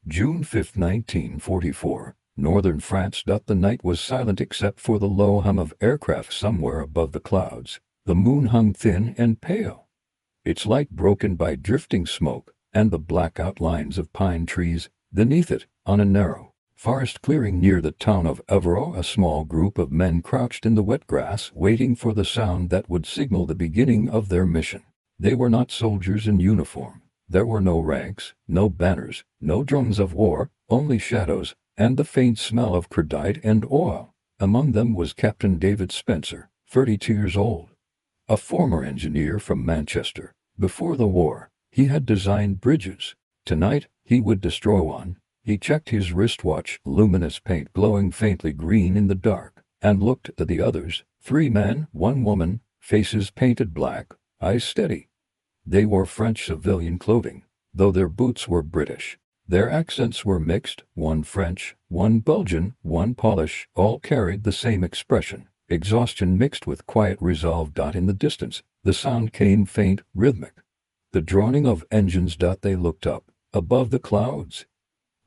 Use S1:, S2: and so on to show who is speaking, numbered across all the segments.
S1: June 5, 1944, northern France. The night was silent except for the low hum of aircraft somewhere above the clouds. The moon hung thin and pale, its light broken by drifting smoke and the black outlines of pine trees beneath it. On a narrow forest clearing near the town of Evero, a small group of men crouched in the wet grass, waiting for the sound that would signal the beginning of their mission. They were not soldiers in uniform. There were no ranks, no banners, no drums of war, only shadows, and the faint smell of cordite and oil. Among them was Captain David Spencer, 32 years old, a former engineer from Manchester. Before the war, he had designed bridges. Tonight, he would destroy one. He checked his wristwatch, luminous paint glowing faintly green in the dark, and looked at the others, 3 men, 1 woman, faces painted black, eyes steady. They wore French civilian clothing, though their boots were British. Their accents were mixed, 1 French, 1 Belgian, 1 Polish. All carried the same expression, exhaustion mixed with quiet resolve. In the distance, the sound came faint, rhythmic, the droning of engines. They looked up, above the clouds.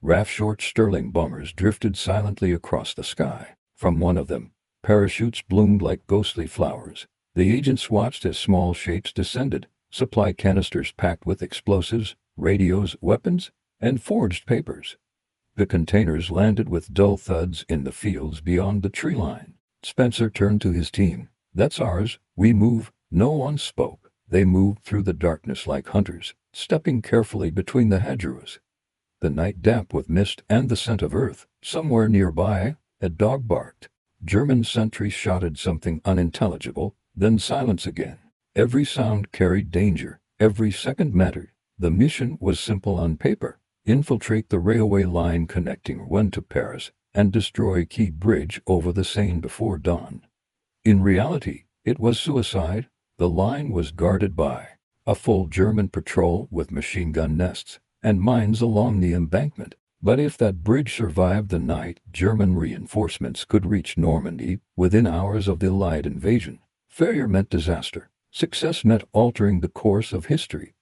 S1: RAF short Sterling bombers drifted silently across the sky. From one of them, parachutes bloomed like ghostly flowers. The agents watched as small shapes descended, supply canisters packed with explosives, radios, weapons, and forged papers. The containers landed with dull thuds in the fields beyond the tree line. Spencer turned to his team. "That's ours, we move." No one spoke. They moved through the darkness like hunters, stepping carefully between the hedgerows. The night damp with mist and the scent of earth. Somewhere nearby, a dog barked. German sentries shouted something unintelligible, then silence again. Every sound carried danger. Every second mattered. The mission was simple on paper: infiltrate the railway line connecting Rouen to Paris and destroy Key Bridge over the Seine before dawn. In reality, it was suicide. The line was guarded by a full German patrol with machine gun nests and mines along the embankment. But if that bridge survived the night, German reinforcements could reach Normandy within hours of the Allied invasion. Failure meant disaster. Success meant altering the course of history.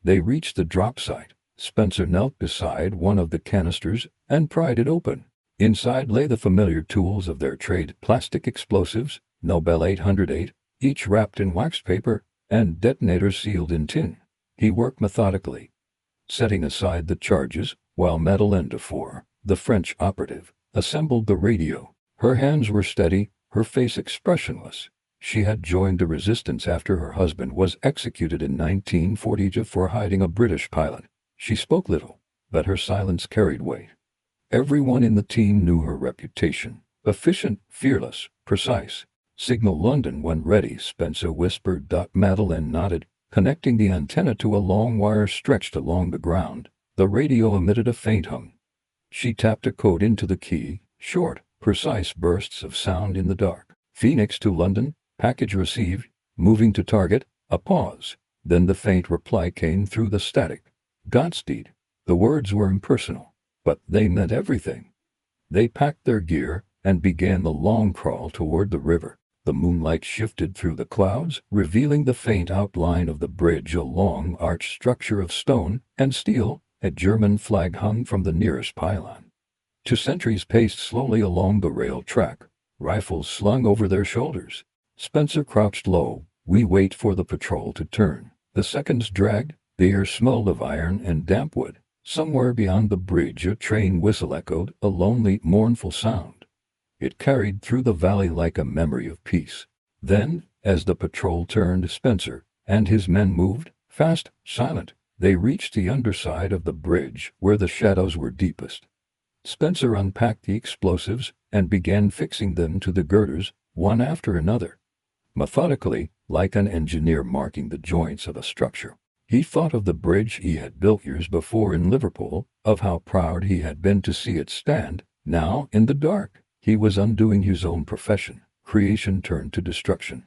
S1: They reached the drop site. Spencer knelt beside one of the canisters and pried it open. Inside lay the familiar tools of their trade: plastic explosives, Nobel 808, each wrapped in waxed paper, and detonators sealed in tin. He worked methodically, setting aside the charges, while Madeleine Dufour, the French operative, assembled the radio. Her hands were steady, her face expressionless. She had joined the resistance after her husband was executed in 1940 for hiding a British pilot. She spoke little, but her silence carried weight. Everyone in the team knew her reputation: efficient, fearless, precise. "Signal London when ready," Spencer whispered. Madeleine nodded, connecting the antenna to a long wire stretched along the ground. The radio emitted a faint hum. She tapped a code into the key, short, precise bursts of sound in the dark. "Phoenix to London, package received, moving to target." A pause. Then the faint reply came through the static: "Godspeed." The words were impersonal, but they meant everything. They packed their gear and began the long crawl toward the river. The moonlight shifted through the clouds, revealing the faint outline of the bridge, a long arched structure of stone and steel. A German flag hung from the nearest pylon. 2 sentries paced slowly along the rail track, rifles slung over their shoulders. Spencer crouched low. "We wait for the patrol to turn." The seconds dragged. The air smelled of iron and damp wood. Somewhere beyond the bridge a train whistle echoed, a lonely, mournful sound. It carried through the valley like a memory of peace. Then, as the patrol turned, Spencer and his men moved, fast, silent. They reached the underside of the bridge, where the shadows were deepest. Spencer unpacked the explosives and began fixing them to the girders, one after another. Methodically, like an engineer marking the joints of a structure. He thought of the bridge he had built years before in Liverpool, of how proud he had been to see it stand. Now, in the dark, he was undoing his own profession. Creation turned to destruction.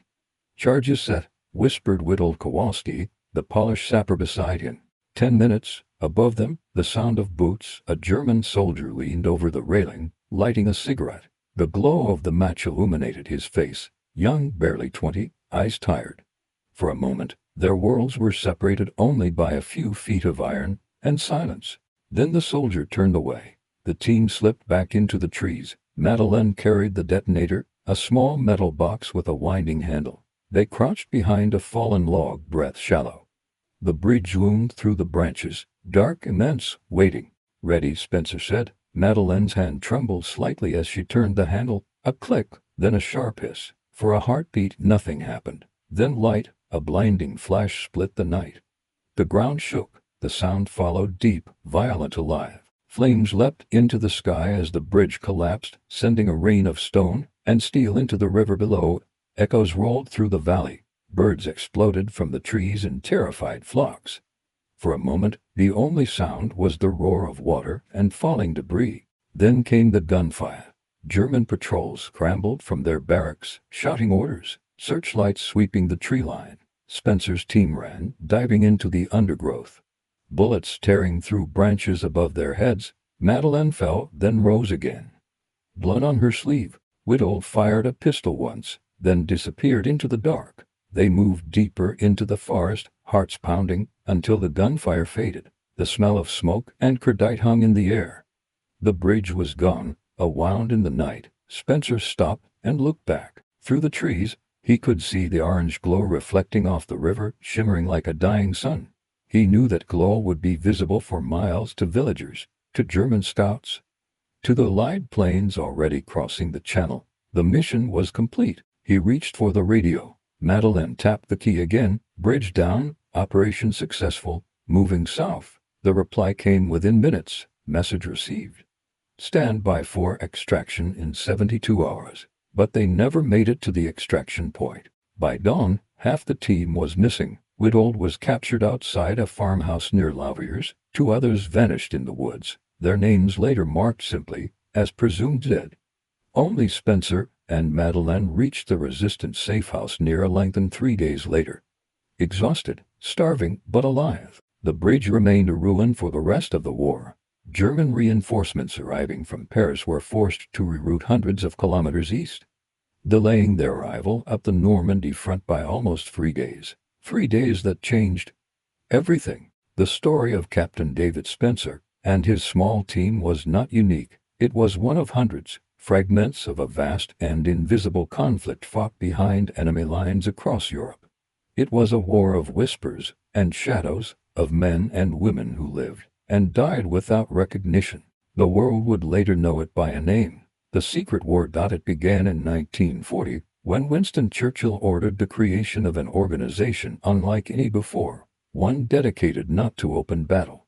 S1: "Charges set," whispered Witold Kowalski, the Polish sapper beside him. 10 minutes. Above them, the sound of boots. A German soldier leaned over the railing, lighting a cigarette. The glow of the match illuminated his face, young, barely 20, eyes tired. For a moment, their worlds were separated only by a few feet of iron and silence. Then the soldier turned away. The team slipped back into the trees. Madeleine carried the detonator, a small metal box with a winding handle. They crouched behind a fallen log, breath shallow. The bridge loomed through the branches, dark, immense, waiting. "Ready," Spencer said. Madeleine's hand trembled slightly as she turned the handle. A click, then a sharp hiss. For a heartbeat, nothing happened. Then light, a blinding flash split the night. The ground shook. The sound followed, deep, violent, alive. Flames leapt into the sky as the bridge collapsed, sending a rain of stone and steel into the river below. Echoes rolled through the valley. Birds exploded from the trees in terrified flocks. For a moment, the only sound was the roar of water and falling debris. Then came the gunfire. German patrols scrambled from their barracks, shouting orders, searchlights sweeping the tree line. Spencer's team ran, diving into the undergrowth. Bullets tearing through branches above their heads. Madeleine fell, then rose again. Blood on her sleeve. Whittle fired a pistol once, then disappeared into the dark. They moved deeper into the forest, hearts pounding, until the gunfire faded. The smell of smoke and credite hung in the air. The bridge was gone, a wound in the night. Spencer stopped and looked back. Through the trees, he could see the orange glow reflecting off the river, shimmering like a dying sun. He knew that glow would be visible for miles to villagers, to German scouts, to the Allied planes already crossing the channel. The mission was complete. He reached for the radio. Madeleine tapped the key again. "Bridge down, operation successful, moving south." The reply came within minutes. Message received. Stand by for extraction in 72 hours. But they never made it to the extraction point. By dawn, half the team was missing. Whittle was captured outside a farmhouse near Lavier's. 2 others vanished in the woods, their names later marked simply as presumed dead. Only Spencer and Madeleine reached the resistance safe house near Langton 3 days later. Exhausted, starving, but alive. The bridge remained a ruin for the rest of the war. German reinforcements arriving from Paris were forced to reroute hundreds of kilometers east, delaying their arrival up the Normandy front by almost 3 days. 3 days that changed everything. The story of Captain David Spencer and his small team was not unique. It was one of hundreds, fragments of a vast and invisible conflict fought behind enemy lines across Europe. It was a war of whispers and shadows, of men and women who lived and died without recognition. The world would later know it by a name, the Secret War. It began in 1940, when Winston Churchill ordered the creation of an organization unlike any before, one dedicated not to open battle,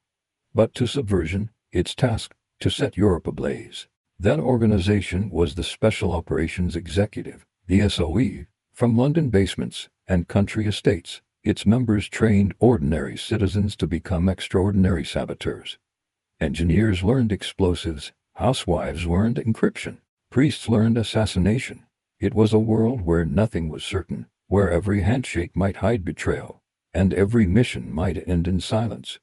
S1: but to subversion, its task, to set Europe ablaze. That organization was the Special Operations Executive, the SOE. From London basements and country estates, its members trained ordinary citizens to become extraordinary saboteurs. Engineers learned explosives, housewives learned encryption, priests learned assassination. It was a world where nothing was certain, where every handshake might hide betrayal, and every mission might end in silence.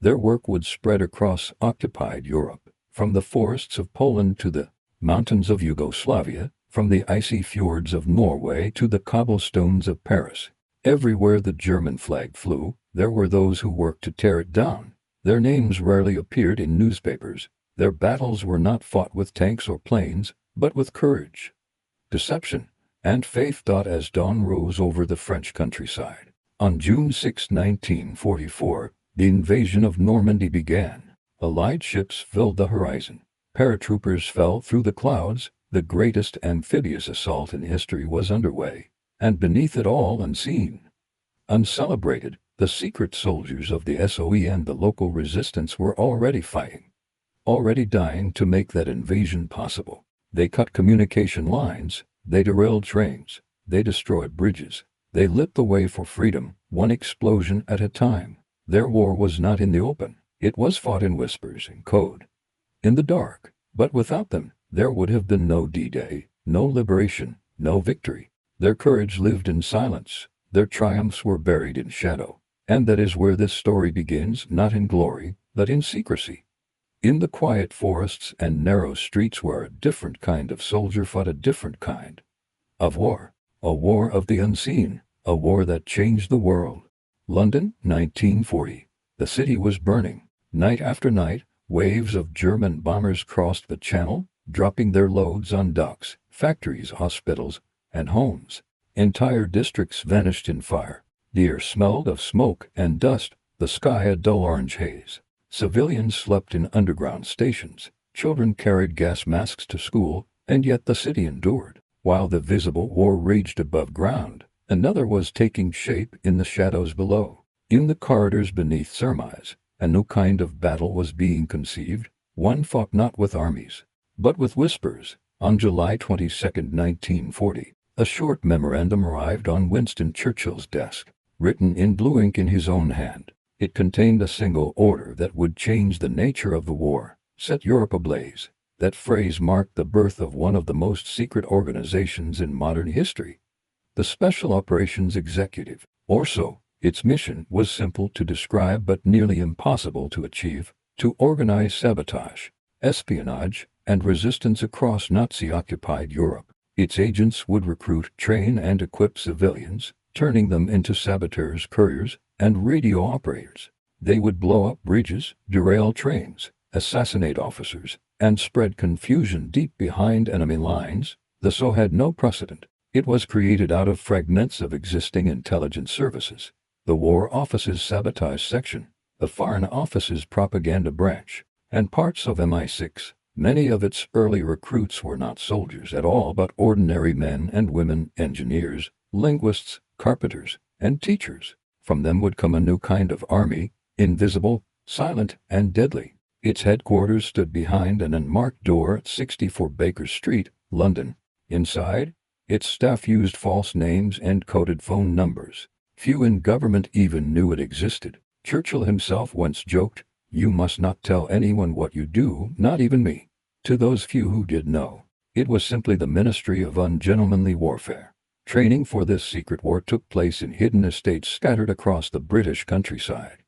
S1: Their work would spread across occupied Europe, from the forests of Poland to the mountains of Yugoslavia, from the icy fjords of Norway to the cobblestones of Paris. Everywhere the German flag flew, there were those who worked to tear it down. Their names rarely appeared in newspapers. Their battles were not fought with tanks or planes, but with courage, deception, and faith. As dawn rose over the French countryside, on June 6, 1944, the invasion of Normandy began. Allied ships filled the horizon. Paratroopers fell through the clouds. The greatest amphibious assault in history was underway, and beneath it all, unseen, uncelebrated, the secret soldiers of the SOE and the local resistance were already fighting, already dying to make that invasion possible. They cut communication lines, they derailed trains, they destroyed bridges, they lit the way for freedom, one explosion at a time. Their war was not in the open, it was fought in whispers, in code, in the dark, but without them, there would have been no D-Day, no liberation, no victory. Their courage lived in silence, their triumphs were buried in shadow, and that is where this story begins, not in glory, but in secrecy. In the quiet forests and narrow streets where a different kind of soldier fought a different kind of war, a war of the unseen, a war that changed the world. London, 1940. The city was burning. Night after night, Waves of German bombers crossed the channel, dropping their loads on docks, factories, hospitals, and homes. Entire districts vanished in fire. The air smelled of smoke and dust, the sky a dull orange haze. Civilians slept in underground stations. Children carried gas masks to school, and yet the city endured. While the visible war raged above ground, another was taking shape in the shadows below. In the corridors beneath surmise, a new kind of battle was being conceived, one fought not with armies, but with whispers. On July 22, 1940, a short memorandum arrived on Winston Churchill's desk, written in blue ink in his own hand. It contained a single order that would change the nature of the war, set Europe ablaze. That phrase marked the birth of one of the most secret organizations in modern history, the Special Operations Executive, or so. Its mission was simple to describe but nearly impossible to achieve: to organize sabotage, espionage, and resistance across Nazi-occupied Europe. Its agents would recruit, train, and equip civilians, turning them into saboteurs, couriers, and radio operators. They would blow up bridges, derail trains, assassinate officers, and spread confusion deep behind enemy lines. The SO had no precedent. It was created out of fragments of existing intelligence services. The War Office's Sabotage Section, the Foreign Office's Propaganda Branch, and parts of MI6. Many of its early recruits were not soldiers at all but ordinary men and women, engineers, linguists, carpenters, and teachers. From them would come a new kind of army, invisible, silent, and deadly. Its headquarters stood behind an unmarked door at 64 Baker Street, London. Inside, its staff used false names and coded phone numbers. Few in government even knew it existed. Churchill himself once joked, "You must not tell anyone what you do, not even me." To those few who did know, it was simply the Ministry of Ungentlemanly Warfare. Training for this secret war took place in hidden estates scattered across the British countryside.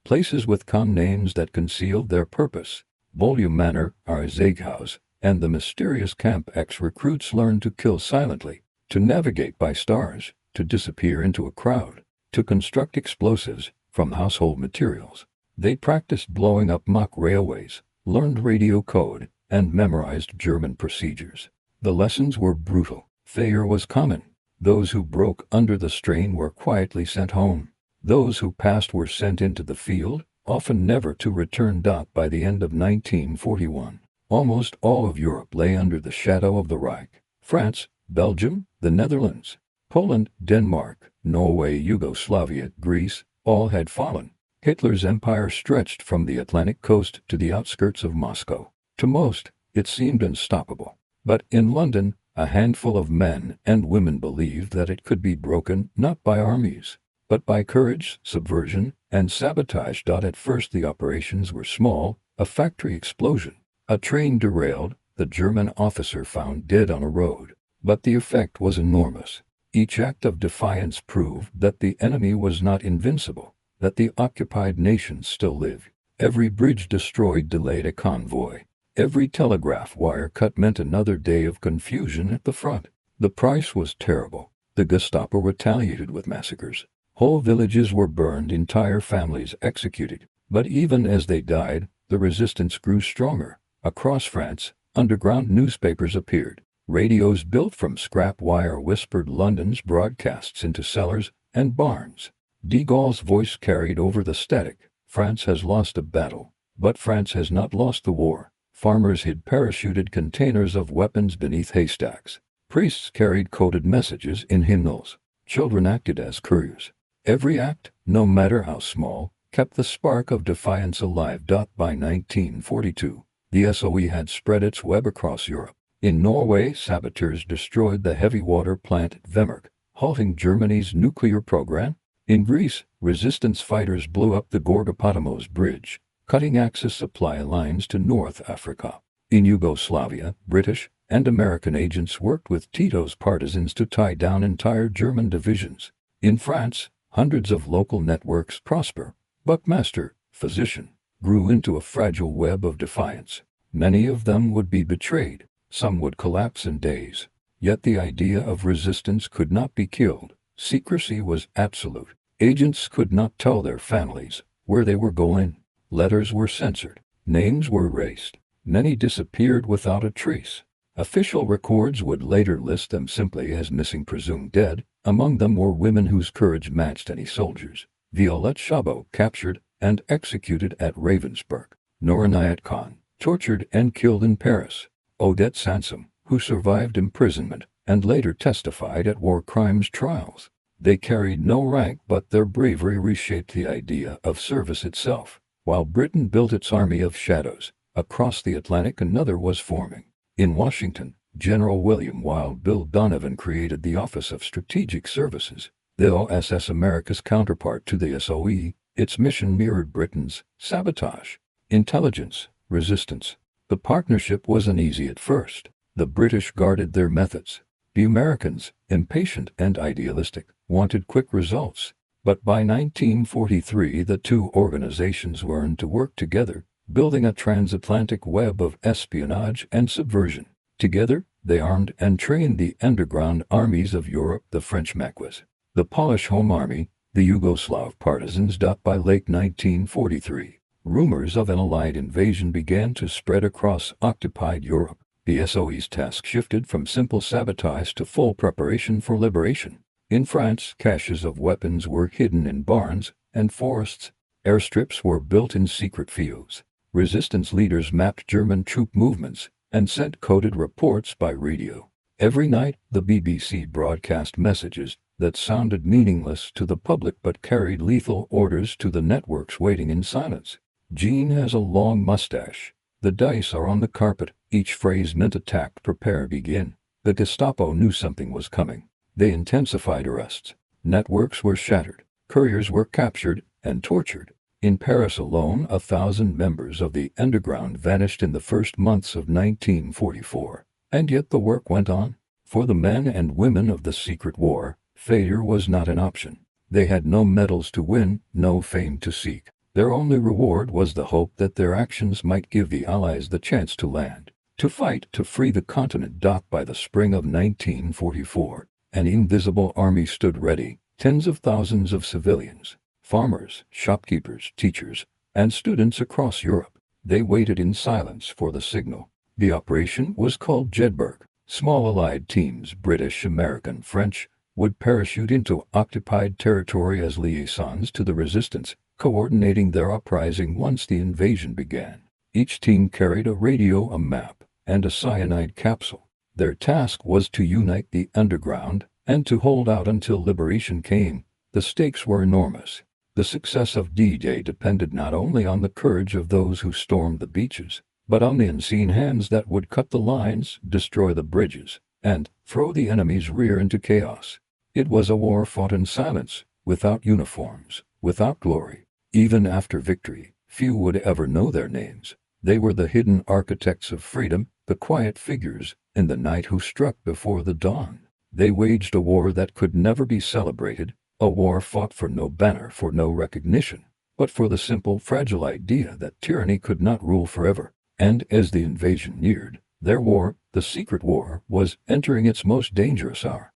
S1: Places with calm names that concealed their purpose: Volume Manor, Arzeg House, and the mysterious Camp X. Recruits learned to kill silently, to navigate by stars, to disappear into a crowd, to construct explosives from household materials. They practiced blowing up mock railways, learned radio code, and memorized German procedures. The lessons were brutal. Failure was common. Those who broke under the strain were quietly sent home. Those who passed were sent into the field, often never to return. By the end of 1941, almost all of Europe lay under the shadow of the Reich. France, Belgium, the Netherlands, Poland, Denmark, Norway, Yugoslavia, Greece, all had fallen. Hitler's empire stretched from the Atlantic coast to the outskirts of Moscow. To most, it seemed unstoppable. But in London, a handful of men and women believed that it could be broken not by armies, but by courage, subversion, and sabotage. At first the operations were small: a factory explosion, a train derailed, the German officer found dead on a road. But the effect was enormous. Each act of defiance proved that the enemy was not invincible, that the occupied nations still lived. Every bridge destroyed delayed a convoy. Every telegraph wire cut meant another day of confusion at the front. The price was terrible. The Gestapo retaliated with massacres. Whole villages were burned, entire families executed. But even as they died, the resistance grew stronger. Across France, underground newspapers appeared. Radios built from scrap wire whispered London's broadcasts into cellars and barns. De Gaulle's voice carried over the static. France has lost a battle, but France has not lost the war. Farmers hid parachuted containers of weapons beneath haystacks. Priests carried coded messages in hymnals. Children acted as couriers. Every act, no matter how small, kept the spark of defiance alive. By 1942, the SOE had spread its web across Europe. In Norway, saboteurs destroyed the heavy water plant at Vemork, halting Germany's nuclear program. In Greece, resistance fighters blew up the Gorgopotamos Bridge, cutting Axis supply lines to North Africa. In Yugoslavia, British and American agents worked with Tito's partisans to tie down entire German divisions. In France, hundreds of local networks prosper. Buckmaster, physician, grew into a fragile web of defiance. Many of them would be betrayed. Some would collapse in days. Yet the idea of resistance could not be killed. Secrecy was absolute. Agents could not tell their families where they were going. Letters were censored. Names were erased. Many disappeared without a trace. Official records would later list them simply as missing, presumed dead. Among them were women whose courage matched any soldier's. Violette Chabot, captured and executed at Ravensbrück. Noor Inayat Khan, tortured and killed in Paris. Odette Sansom, who survived imprisonment and later testified at war crimes trials. They carried no rank, but their bravery reshaped the idea of service itself. While Britain built its army of shadows, across the Atlantic another was forming. In Washington, General William Wild Bill Donovan created the Office of Strategic Services, the OSS, America's counterpart to the SOE. Its mission mirrored Britain's: sabotage, intelligence, resistance. The partnership was uneasy at first. The British guarded their methods. The Americans, impatient and idealistic, wanted quick results. But by 1943 the two organizations learned to work together, building a transatlantic web of espionage and subversion. Together, they armed and trained the underground armies of Europe, the French Maquis, the Polish Home Army, the Yugoslav partisans. By late 1943, rumors of an Allied invasion began to spread across occupied Europe. The SOE's task shifted from simple sabotage to full preparation for liberation. In France, caches of weapons were hidden in barns and forests. Airstrips were built in secret fields. Resistance leaders mapped German troop movements and sent coded reports by radio. Every night, the BBC broadcast messages that sounded meaningless to the public but carried lethal orders to the networks waiting in silence. Jean has a long mustache. The dice are on the carpet. Each phrase meant attack, prepare, begin. The Gestapo knew something was coming. They intensified arrests. Networks were shattered. Couriers were captured and tortured. In Paris alone, 1,000 members of the underground vanished in the first months of 1944. And yet the work went on. For the men and women of the secret war, failure was not an option. They had no medals to win, no fame to seek. Their only reward was the hope that their actions might give the Allies the chance to land, to fight, to free the continent. By the spring of 1944, an invisible army stood ready. Tens of thousands of civilians, farmers, shopkeepers, teachers, and students across Europe. They waited in silence for the signal. The operation was called Jedburgh. Small Allied teams, British, American, French, would parachute into occupied territory as liaisons to the resistance, coordinating their uprising once the invasion began. Each team carried a radio, a map, and a cyanide capsule. Their task was to unite the underground and to hold out until liberation came. The stakes were enormous. The success of D-Day depended not only on the courage of those who stormed the beaches, but on the unseen hands that would cut the lines, destroy the bridges, and throw the enemy's rear into chaos. It was a war fought in silence, without uniforms, without glory. Even after victory, few would ever know their names. They were the hidden architects of freedom, the quiet figures in the night who struck before the dawn. They waged a war that could never be celebrated, a war fought for no banner, for no recognition, but for the simple, fragile idea that tyranny could not rule forever. And as the invasion neared, their war, the secret war, was entering its most dangerous hour.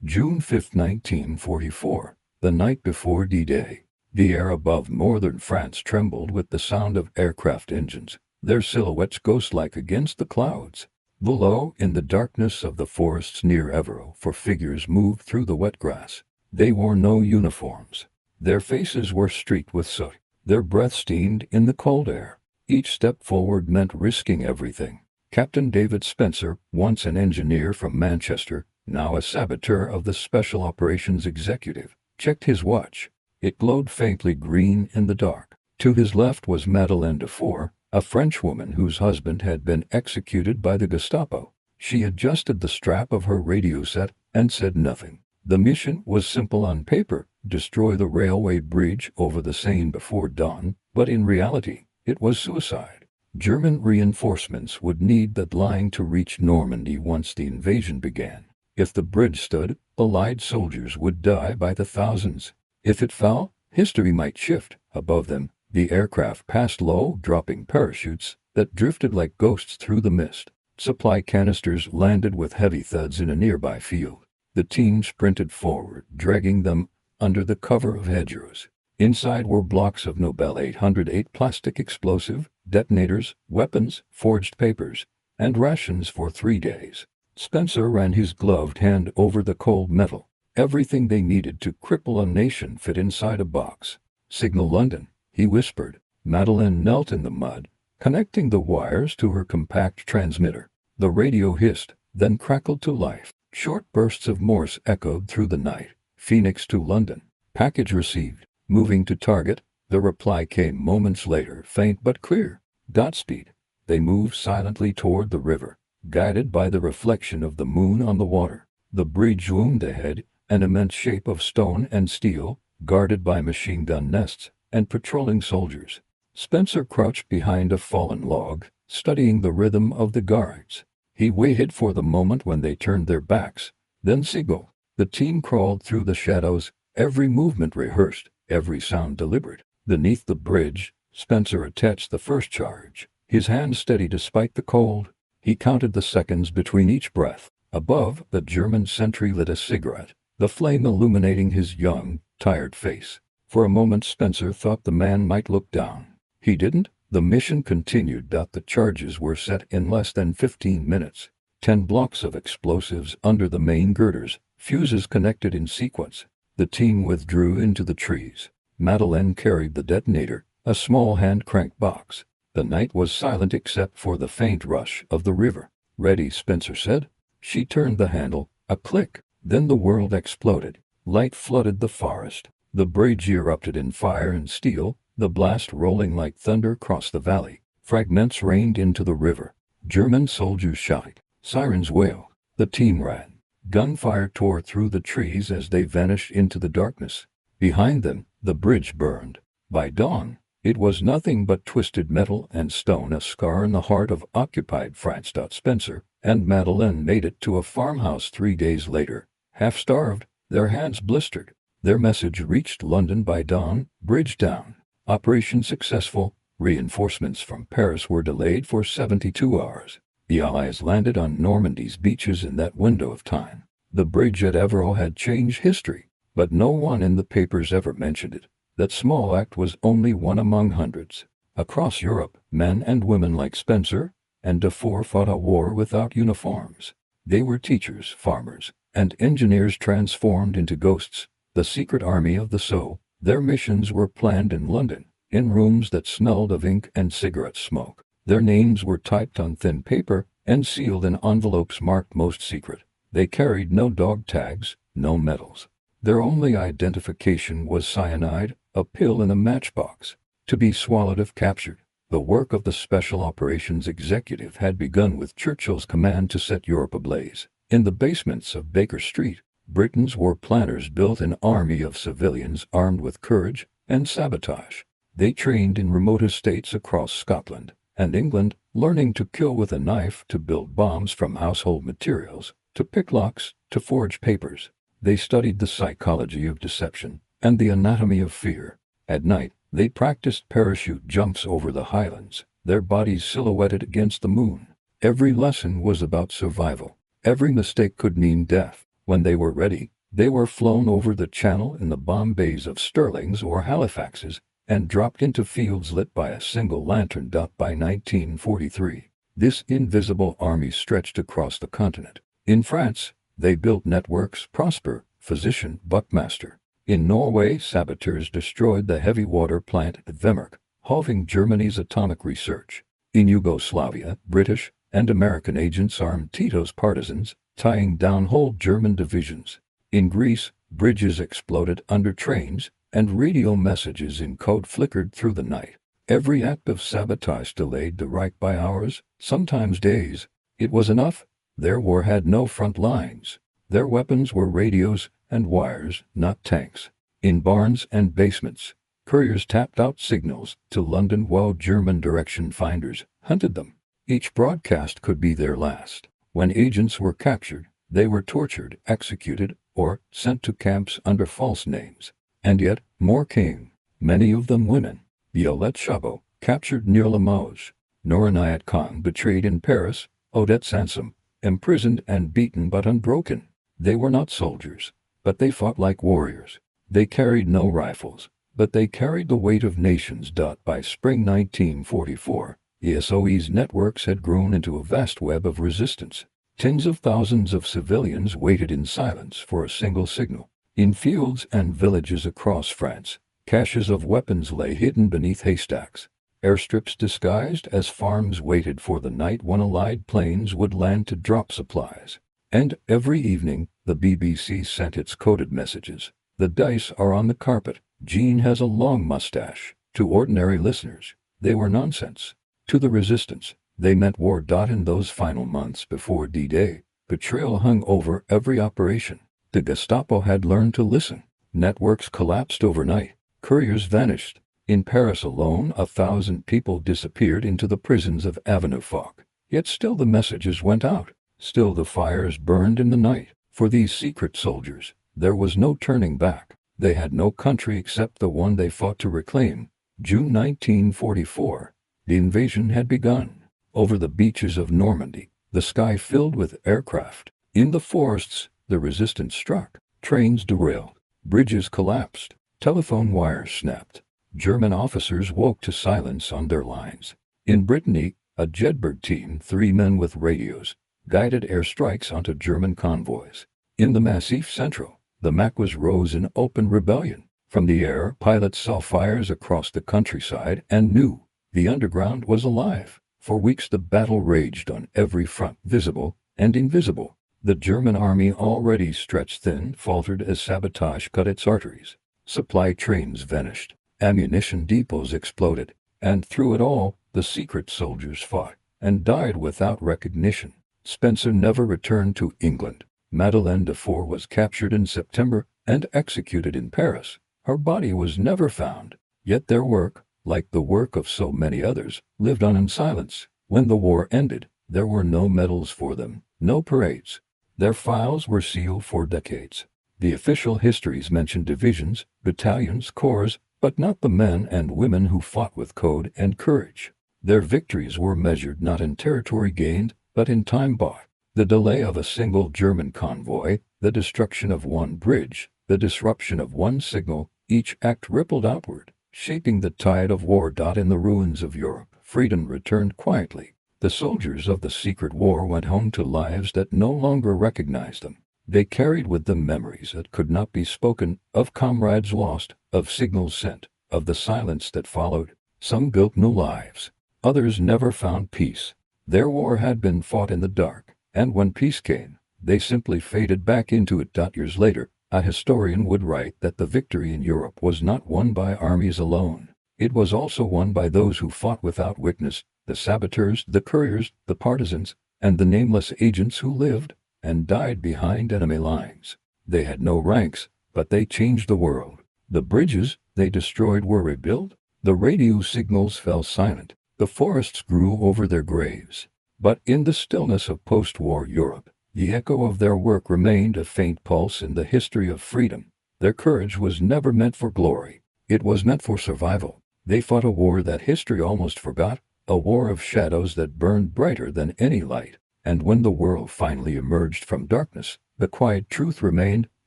S1: June 5, 1944, the night before D-Day. The air above northern France trembled with the sound of aircraft engines, their silhouettes ghost-like against the clouds. Below, in the darkness of the forests near Evero, four figures moved through the wet grass. They wore no uniforms. Their faces were streaked with soot. Their breath steamed in the cold air. Each step forward meant risking everything. Captain David Spencer, once an engineer from Manchester, now a saboteur of the Special Operations Executive, checked his watch. It glowed faintly green in the dark. To his left was Madeleine Dufour, a Frenchwoman whose husband had been executed by the Gestapo. She adjusted the strap of her radio set and said nothing. The mission was simple on paper: destroy the railway bridge over the Seine before dawn, but in reality, it was suicide. German reinforcements would need that line to reach Normandy once the invasion began. If the bridge stood, Allied soldiers would die by the thousands. If it fell, history might shift. Above them, the aircraft passed low, dropping parachutes that drifted like ghosts through the mist. Supply canisters landed with heavy thuds in a nearby field. The team sprinted forward, dragging them under the cover of hedgerows. Inside were blocks of Nobel 808 plastic explosive, detonators, weapons, forged papers, and rations for 3 days. Spencer ran his gloved hand over the cold metal. Everything they needed to cripple a nation fit inside a box. "Signal London," he whispered. Madeleine knelt in the mud, connecting the wires to her compact transmitter. The radio hissed, then crackled to life. Short bursts of Morse echoed through the night. "Phoenix to London. Package received. Moving to target." The reply came moments later, faint but clear. "Godspeed." They moved silently toward the river, guided by the reflection of the moon on the water. The bridge loomed ahead, an immense shape of stone and steel, guarded by machine gun nests and patrolling soldiers. Spencer crouched behind a fallen log, studying the rhythm of the guards. He waited for the moment when they turned their backs, then signaled. The team crawled through the shadows, every movement rehearsed, every sound deliberate. Beneath the bridge, Spencer attached the first charge, his hand steady despite the cold. He counted the seconds between each breath. Above, the German sentry lit a cigarette, the flame illuminating his young, tired face. For a moment Spencer thought the man might look down. He didn't. The mission continued. The charges were set in less than 15 minutes. 10 blocks of explosives under the main girders, fuses connected in sequence. The team withdrew into the trees. Madeleine carried the detonator, a small hand-crank box. The night was silent except for the faint rush of the river. "Ready," Spencer said. She turned the handle, a click. Then the world exploded. Light flooded the forest. The bridge erupted in fire and steel, the blast rolling like thunder across the valley. Fragments rained into the river. German soldiers shouted. Sirens wailed. The team ran. Gunfire tore through the trees as they vanished into the darkness. Behind them, the bridge burned. By dawn, it was nothing but twisted metal and stone, a scar in the heart of occupied France. Spencer and Madeleine made it to a farmhouse 3 days later, half-starved, their hands blistered. Their message reached London by dawn: bridge down. Operation successful. Reinforcements from Paris were delayed for 72 hours. The Allies landed on Normandy's beaches in that window of time. The bridge at Evero had changed history, but no one in the papers ever mentioned it. That small act was only one among hundreds. Across Europe, men and women like Spencer and Dufour fought a war without uniforms. They were teachers, farmers, and engineers transformed into ghosts, the secret army of the soul. Their missions were planned in London, in rooms that smelled of ink and cigarette smoke. Their names were typed on thin paper and sealed in envelopes marked most secret. They carried no dog tags, no medals. Their only identification was cyanide, a pill in a matchbox, to be swallowed if captured. The work of the Special Operations Executive had begun with Churchill's command to set Europe ablaze. In the basements of Baker Street, Britain's war planners built an army of civilians armed with courage and sabotage. They trained in remote estates across Scotland and England, learning to kill with a knife, to build bombs from household materials, to pick locks, to forge papers. They studied the psychology of deception and the anatomy of fear. At night, they practiced parachute jumps over the highlands, their bodies silhouetted against the moon. Every lesson was about survival. Every mistake could mean death. When they were ready, they were flown over the Channel in the bomb bays of Stirlings or Halifaxes and dropped into fields lit by a single lantern. By 1943, this invisible army stretched across the continent. In France, they built networks: Prosper, Physician, Buckmaster. In Norway, saboteurs destroyed the heavy water plant at Vemork, halving Germany's atomic research. In Yugoslavia, British and American agents armed Tito's partisans, tying down whole German divisions. In Greece, bridges exploded under trains, and radio messages in code flickered through the night. Every act of sabotage delayed the Reich by hours, sometimes days. It was enough. Their war had no front lines. Their weapons were radios and wires, not tanks. In barns and basements, couriers tapped out signals to London while German direction finders hunted them. Each broadcast could be their last. When agents were captured, they were tortured, executed, or sent to camps under false names. And yet, more came, many of them women. Violette Chabot, captured near Limoges. Norinayat Khan, betrayed in Paris. Odette Sansom, imprisoned and beaten but unbroken. They were not soldiers, but they fought like warriors. They carried no rifles, but they carried the weight of nations. By spring 1944, the SOE's networks had grown into a vast web of resistance. Tens of thousands of civilians waited in silence for a single signal. In fields and villages across France, caches of weapons lay hidden beneath haystacks. Airstrips disguised as farms waited for the night when Allied planes would land to drop supplies. And every evening, the BBC sent its coded messages. The dice are on the carpet. Jean has a long mustache. To ordinary listeners, they were nonsense. To the resistance, they meant war. In those final months before D-Day, betrayal hung over every operation. The Gestapo had learned to listen. Networks collapsed overnight. Couriers vanished. In Paris alone, 1,000 people disappeared into the prisons of Avenue Foch. Yet still the messages went out. Still the fires burned in the night. For these secret soldiers, there was no turning back. They had no country except the one they fought to reclaim. June 1944. The invasion had begun. Over the beaches of Normandy, the sky filled with aircraft. In the forests, the resistance struck. Trains derailed. Bridges collapsed. Telephone wires snapped. German officers woke to silence on their lines. In Brittany, a Jedburgh team, 3 men with radios, guided airstrikes onto German convoys. In the Massif Central, the Maquis rose in open rebellion. From the air, pilots saw fires across the countryside and knew the underground was alive. For weeks the battle raged on every front, visible and invisible. The German army, already stretched thin, faltered as sabotage cut its arteries. Supply trains vanished. Ammunition depots exploded. And through it all, the secret soldiers fought and died without recognition. Spencer never returned to England. Madeleine Dufour was captured in September and executed in Paris. Her body was never found. Yet their work, like the work of so many others, lived on in silence. When the war ended, there were no medals for them, no parades. Their files were sealed for decades. The official histories mentioned divisions, battalions, corps, but not the men and women who fought with code and courage. Their victories were measured not in territory gained, but in time bought. The delay of a single German convoy, the destruction of one bridge, the disruption of one signal, each act rippled outward, shaping the tide of war. In the ruins of Europe, freedom returned quietly. The soldiers of the secret war went home to lives that no longer recognized them. They carried with them memories that could not be spoken, of comrades lost, of signals sent, of the silence that followed. Some built new lives. Others never found peace. Their war had been fought in the dark, and when peace came, they simply faded back into it. Years later, a historian would write that the victory in Europe was not won by armies alone. It was also won by those who fought without witness, the saboteurs, the couriers, the partisans, and the nameless agents who lived and died behind enemy lines. They had no ranks, but they changed the world. The bridges they destroyed were rebuilt. The radio signals fell silent. The forests grew over their graves. But in the stillness of post-war Europe, the echo of their work remained a faint pulse in the history of freedom. Their courage was never meant for glory. It was meant for survival. They fought a war that history almost forgot, a war of shadows that burned brighter than any light. And when the world finally emerged from darkness, the quiet truth remained: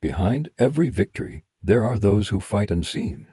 S1: behind every victory, there are those who fight unseen.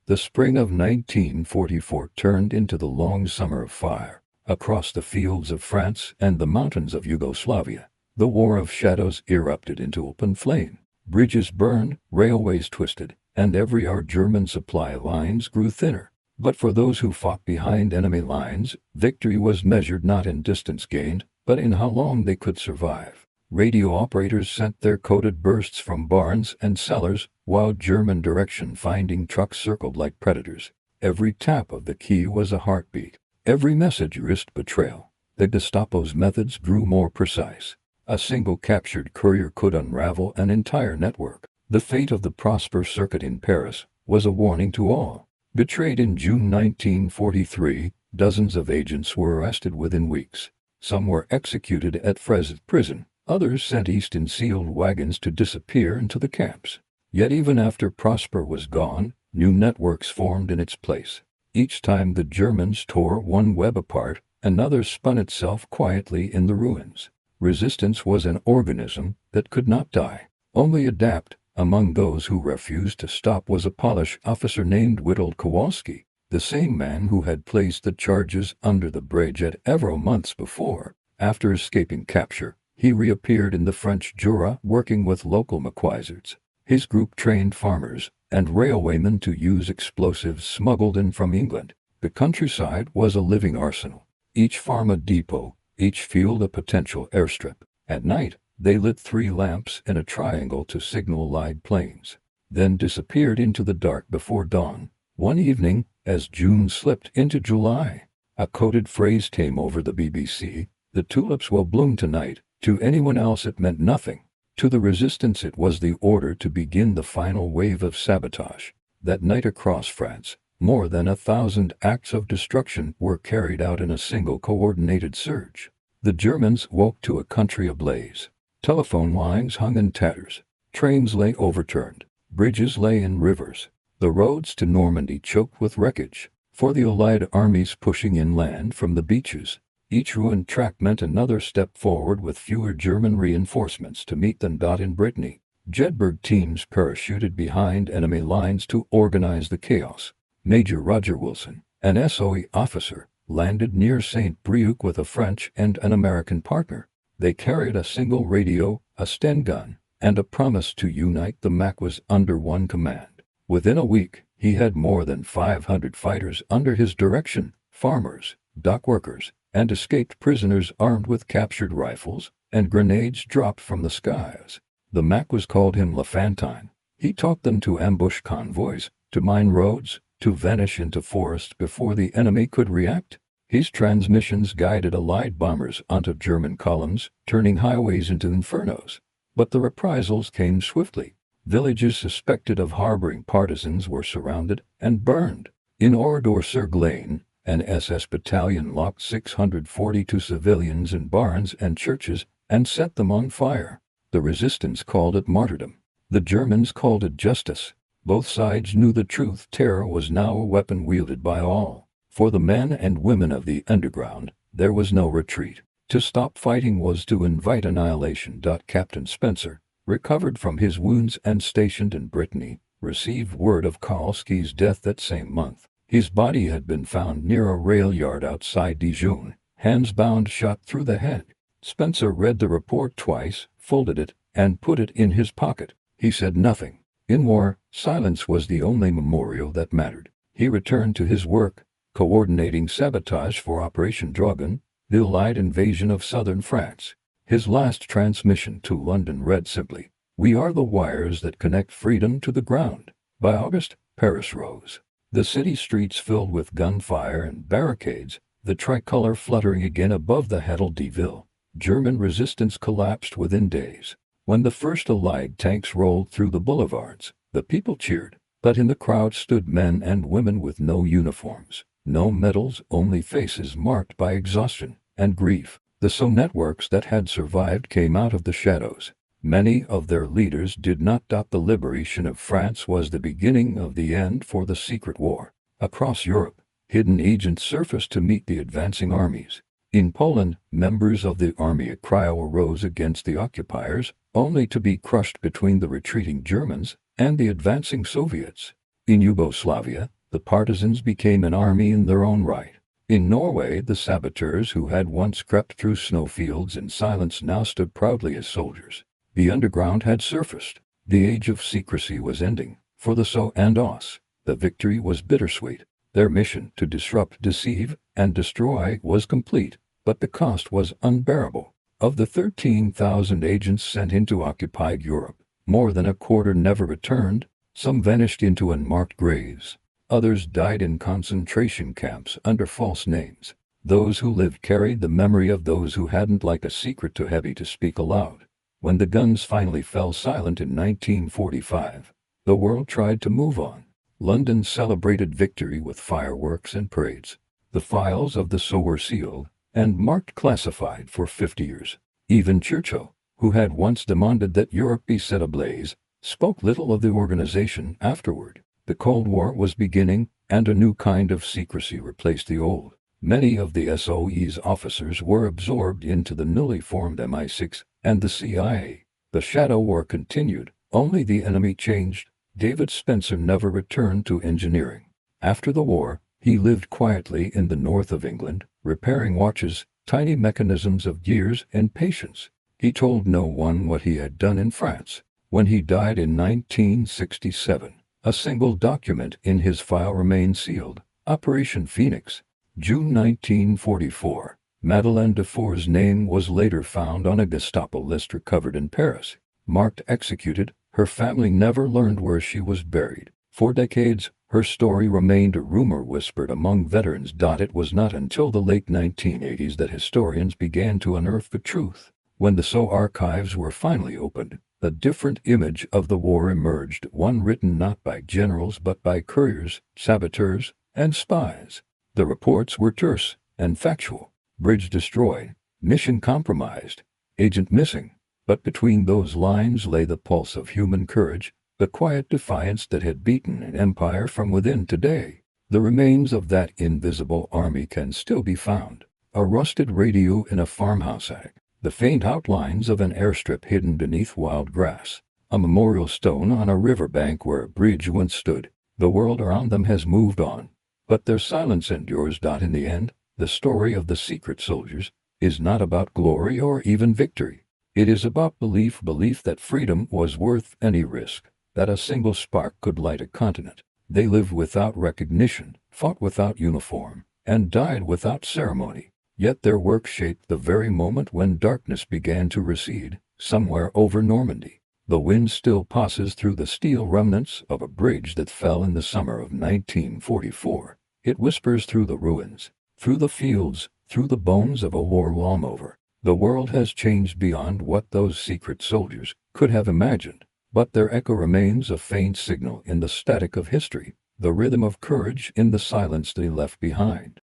S1: The spring of 1944 turned into the long summer of fire. Across the fields of France and the mountains of Yugoslavia, the war of shadows erupted into open flame. Bridges burned, railways twisted, and every hour German supply lines grew thinner. But for those who fought behind enemy lines, victory was measured not in distance gained, but in how long they could survive. Radio operators sent their coded bursts from barns and cellars, while German direction-finding trucks circled like predators. Every tap of the key was a heartbeat. Every message risked betrayal. The Gestapo's methods grew more precise. A single captured courier could unravel an entire network. The fate of the Prosper Circuit in Paris was a warning to all. Betrayed in June 1943, dozens of agents were arrested within weeks. Some were executed at Frezes prison, others sent east in sealed wagons to disappear into the camps. Yet even after Prosper was gone, new networks formed in its place. Each time the Germans tore one web apart, another spun itself quietly in the ruins. Resistance was an organism that could not die, only adapt, Among those who refused to stop was a Polish officer named Witold Kowalski, the same man who had placed the charges under the bridge at Evro months before. After escaping capture, he reappeared in the French Jura working with local Maquisards. His group trained farmers and railwaymen to use explosives smuggled in from England. The countryside was a living arsenal. Each farm a depot, each field a potential airstrip. At night, they lit 3 lamps in a triangle to signal Allied planes, then disappeared into the dark before dawn. One evening, as June slipped into July, a coded phrase came over the BBC: "The tulips will bloom tonight." To anyone else it meant nothing. To the resistance it was the order to begin the final wave of sabotage. That night across France, more than 1,000 acts of destruction were carried out in a single coordinated surge. The Germans woke to a country ablaze. Telephone lines hung in tatters. Trains lay overturned. Bridges lay in rivers. The roads to Normandy choked with wreckage. For the Allied armies pushing inland from the beaches, each ruined track meant another step forward with fewer German reinforcements to meet them. In Brittany, Jedburgh teams parachuted behind enemy lines to organize the chaos. Major Roger Wilson, an SOE officer, landed near St. Brieuc with a French and an American partner. They carried a single radio, a Sten gun, and a promise to unite the Maquis under one command. Within a week, he had more than 500 fighters under his direction, farmers, dock workers, and escaped prisoners armed with captured rifles and grenades dropped from the skies. The Maquis called him La Fantine. He taught them to ambush convoys, to mine roads, to vanish into forests before the enemy could react. His transmissions guided Allied bombers onto German columns, turning highways into infernos. But the reprisals came swiftly. Villages suspected of harboring partisans were surrounded and burned. In Oradour-sur-Glane, an SS battalion locked 642 civilians in barns and churches and set them on fire. The resistance called it martyrdom. The Germans called it justice. Both sides knew the truth. Terror was now a weapon wielded by all. For the men and women of the underground, there was no retreat. To stop fighting was to invite annihilation. Captain Spencer, recovered from his wounds and stationed in Brittany, received word of Kowalski's death that same month. His body had been found near a rail yard outside Dijon, hands bound, shot through the head. Spencer read the report twice, folded it, and put it in his pocket. He said nothing. In war, silence was the only memorial that mattered. He returned to his work, coordinating sabotage for Operation Dragon, the Allied invasion of southern France. His last transmission to London read simply, "We are the wires that connect freedom to the ground." By August, Paris rose. The city streets filled with gunfire and barricades, the tricolor fluttering again above the Hôtel de Ville. German resistance collapsed within days. When the first Allied tanks rolled through the boulevards, the people cheered, but in the crowd stood men and women with no uniforms, no medals, only faces marked by exhaustion and grief. The SO networks that had survived came out of the shadows. Many of their leaders did not doubt the liberation of France was the beginning of the end for the secret war. Across Europe, hidden agents surfaced to meet the advancing armies. In Poland, members of the army at Cryo arose against the occupiers, only to be crushed between the retreating Germans and the advancing Soviets. In Yugoslavia, the partisans became an army in their own right. In Norway, the saboteurs who had once crept through snowfields in silence now stood proudly as soldiers. The underground had surfaced. The age of secrecy was ending. For the SO and OSS, the victory was bittersweet. Their mission to disrupt, deceive, and destroy was complete, but the cost was unbearable. Of the 13,000 agents sent into occupied Europe, more than a quarter never returned. Some vanished into unmarked graves. Others died in concentration camps under false names. Those who lived carried the memory of those who hadn't, like a secret too heavy to speak aloud. When the guns finally fell silent in 1945, the world tried to move on. London celebrated victory with fireworks and parades. The files of the SO were sealed and marked classified for 50 years. Even Churchill, who had once demanded that Europe be set ablaze, spoke little of the organization afterward. The Cold War was beginning, and a new kind of secrecy replaced the old. Many of the SOE's officers were absorbed into the newly formed MI6 and the CIA. The shadow war continued, Only the enemy changed. David Spencer never returned to engineering. After the war, he lived quietly in the north of England, repairing watches, tiny mechanisms of gears and patience. He told no one what he had done in France. When he died in 1967, a single document in his file remained sealed. Operation Phoenix, June 1944. Madeleine Dufour's name was later found on a Gestapo list recovered in Paris. Marked executed, her family never learned where she was buried. For decades, her story remained a rumor whispered among veterans. It was not until the late 1980s that historians began to unearth the truth. When the SO archives were finally opened, a different image of the war emerged, one written not by generals but by couriers, saboteurs, and spies. The reports were terse and factual. Bridge destroyed, mission compromised, agent missing. But between those lines lay the pulse of human courage, the quiet defiance that had beaten an empire from within. Today, the remains of that invisible army can still be found. A rusted radio in a farmhouse attic, the faint outlines of an airstrip hidden beneath wild grass, a memorial stone on a riverbank where a bridge once stood. The world around them has moved on, but their silence endures. In the end, the story of the secret soldiers is not about glory or even victory. It is about belief that freedom was worth any risk, that a single spark could light a continent. They lived without recognition, fought without uniform, and died without ceremony. Yet their work shaped the very moment when darkness began to recede. Somewhere over Normandy, the wind still passes through the steel remnants of a bridge that fell in the summer of 1944. It whispers through the ruins, through the fields, through the bones of a war long over. The world has changed beyond what those secret soldiers could have imagined, but their echo remains a faint signal in the static of history, the rhythm of courage in the silence they left behind.